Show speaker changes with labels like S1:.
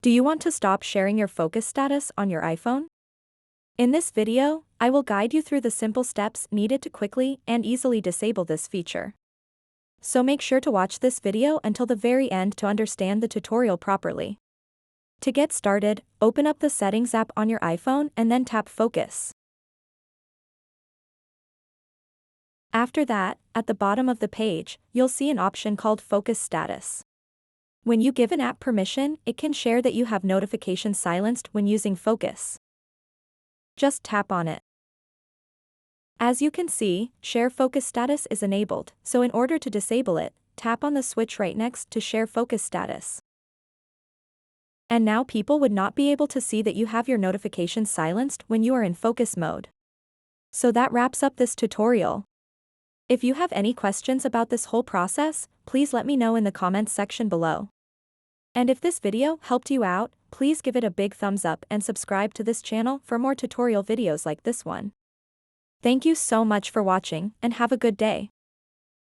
S1: Do you want to stop sharing your focus status on your iPhone? In this video, I will guide you through the simple steps needed to quickly and easily disable this feature. So make sure to watch this video until the very end to understand the tutorial properly. To get started, open up the Settings app on your iPhone and then tap Focus. After that, at the bottom of the page, you'll see an option called Focus Status. When you give an app permission, it can share that you have notifications silenced when using Focus. Just tap on it. As you can see, Share Focus Status is enabled, so in order to disable it, tap on the switch right next to Share Focus Status. And now people would not be able to see that you have your notifications silenced when you are in focus mode. So that wraps up this tutorial. If you have any questions about this whole process, please let me know in the comments section below. And if this video helped you out, please give it a big thumbs up and subscribe to this channel for more tutorial videos like this one. Thank you so much for watching and have a good day.